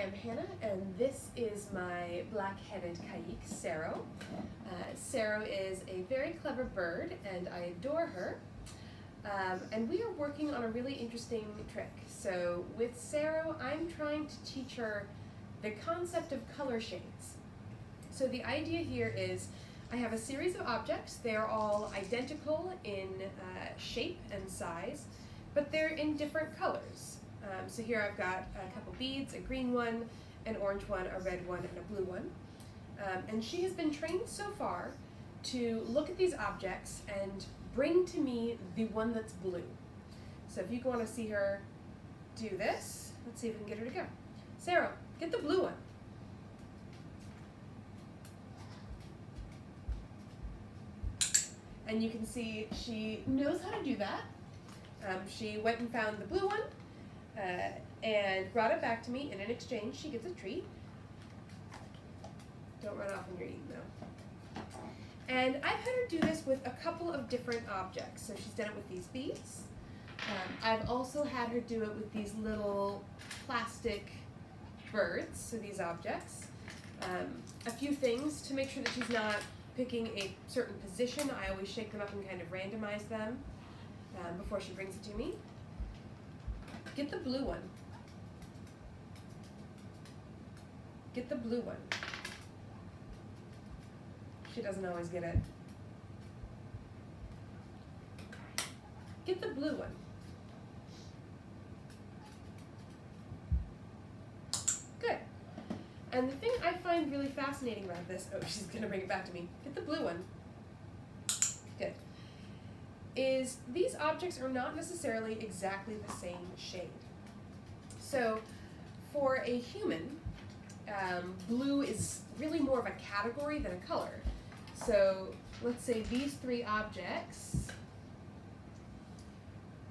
I'm Hannah, and this is my black-headed Kayik, Saro. Saro is a very clever bird, and I adore her. And we are working on a really interesting trick. So with Saro, I'm trying to teach her the concept of color shades. So the idea here is I have a series of objects. They're all identical in shape and size, but they're in different colors. So here I've got a couple beads, a green one, an orange one, a red one, and a blue one. And she has been trained so far to look at these objects and bring to me the one that's blue. So if you want to see her do this, let's see if we can get her to go. Saro, get the blue one. And you can see she knows how to do that. She went and found the blue one and brought it back to me, and in exchange she gets a treat. Don't run off when you're eating though. And I've had her do this with a couple of different objects. So she's done it with these beads. I've also had her do it with these little plastic birds, so these objects. A few things to make sure that she's not picking a certain position. I always shake them up and kind of randomize them before she brings it to me. Get the blue one. Get the blue one. She doesn't always get it. Get the blue one. Good. And the thing I find really fascinating about this, oh, she's gonna bring it back to me. Get the blue one. Good. Is these objects are not necessarily exactly the same shade. So for a human, blue is really more of a category than a color. So let's say these three objects,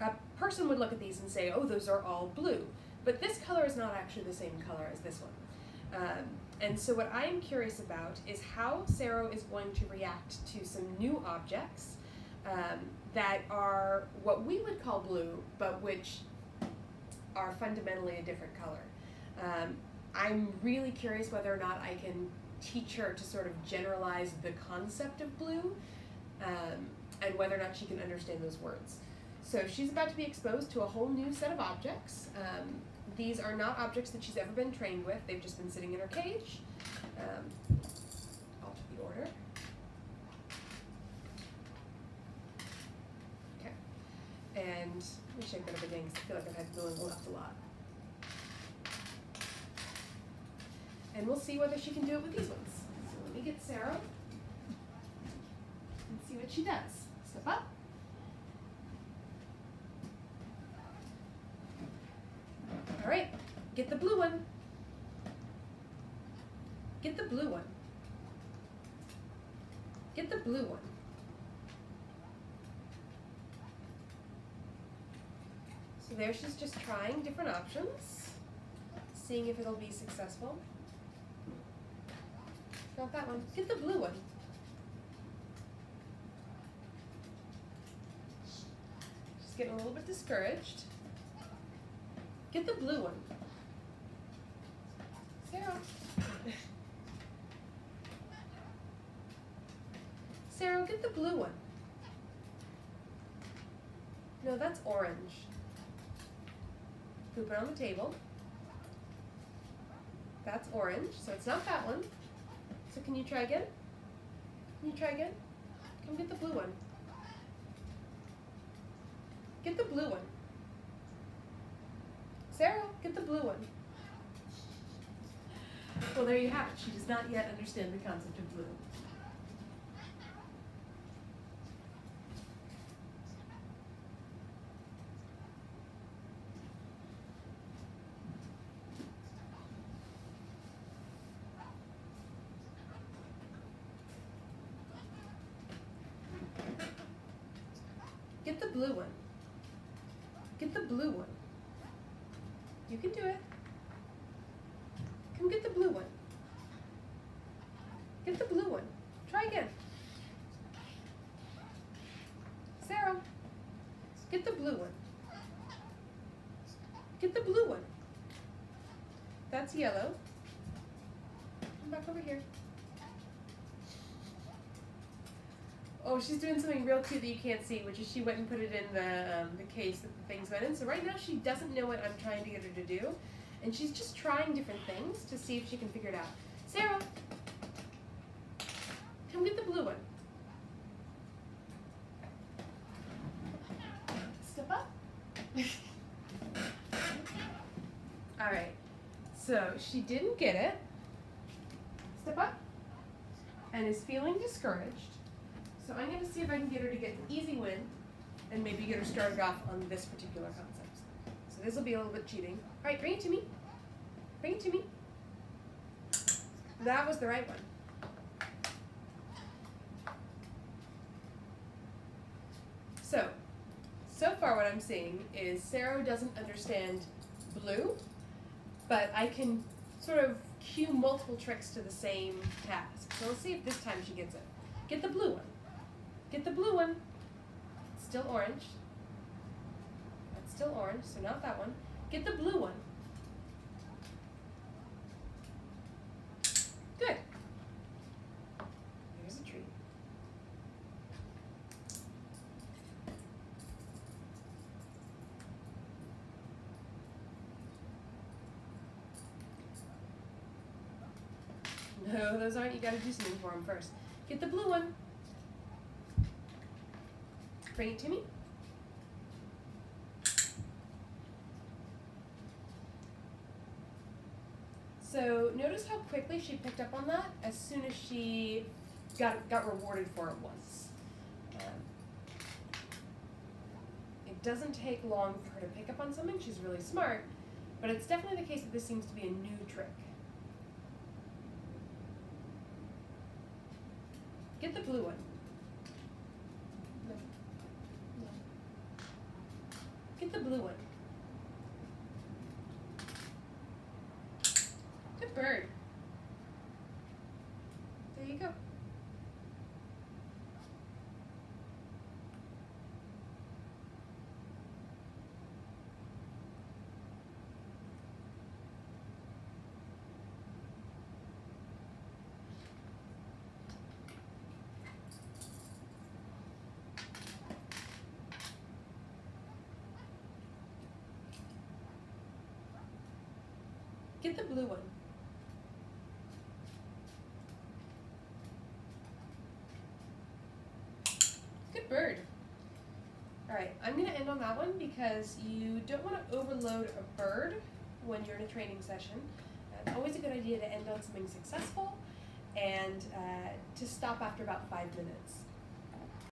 a person would look at these and say, oh, those are all blue. But this color is not actually the same color as this one. And so what I'm curious about is how Saro is going to react to some new objects that are what we would call blue, but which are fundamentally a different color. I'm really curious whether or not I can teach her to sort of generalize the concept of blue and whether or not she can understand those words. So she's about to be exposed to a whole new set of objects. These are not objects that she's ever been trained with. They've just been sitting in her cage. Alter the order. Okay. And let me shake that up again because I feel like I've had to go in the left a lot. And we'll see whether she can do it with these ones. So let me get Saro and see what she does. Step up. All right, get the blue one. Get the blue one. Get the blue one. So there she's just trying different options, seeing if it'll be successful. Not that one. Get the blue one. She's getting a little bit discouraged. Get the blue one. Saro. Saro, get the blue one. No, that's orange. Poop it on the table. That's orange, so it's not that one. So can you try again? Can you try again? Come get the blue one. Get the blue one. Saro, get the blue one. Well, there you have it. She does not yet understand the concept of blue. Get the blue one. Get the blue one. You can do it. Come get the blue one. Get the blue one. Try again. Saro, get the blue one. Get the blue one. That's yellow. Come back over here. Oh, she's doing something real cute that you can't see, which is she went and put it in the case that the things went in. So right now she doesn't know what I'm trying to get her to do, and she's just trying different things to see if she can figure it out. Sarah, come get the blue one. Step up. All right, so she didn't get it. Step up, and is feeling discouraged. So I'm going to see if I can get her to get an easy win and maybe get her started off on this particular concept. So this will be a little bit cheating. All right, bring it to me. Bring it to me. That was the right one. So far what I'm seeing is Saro doesn't understand blue, but I can sort of cue multiple tricks to the same task. So let's see if this time she gets it. Get the blue one. Get the blue one. It's still orange. That's still orange, so not that one. Get the blue one. Good. Here's a treat. No, those aren't. You gotta do something for them first. Get the blue one. Bring it to me. So notice how quickly she picked up on that as soon as she got rewarded for it once. It doesn't take long for her to pick up on something. She's really smart, but it's definitely the case that this seems to be a new trick. Get the blue one. No. No. Get the blue one. Good bird. There you go. Get the blue one. Good bird. All right, I'm going to end on that one because you don't want to overload a bird when you're in a training session. It's always a good idea to end on something successful and to stop after about 5 minutes.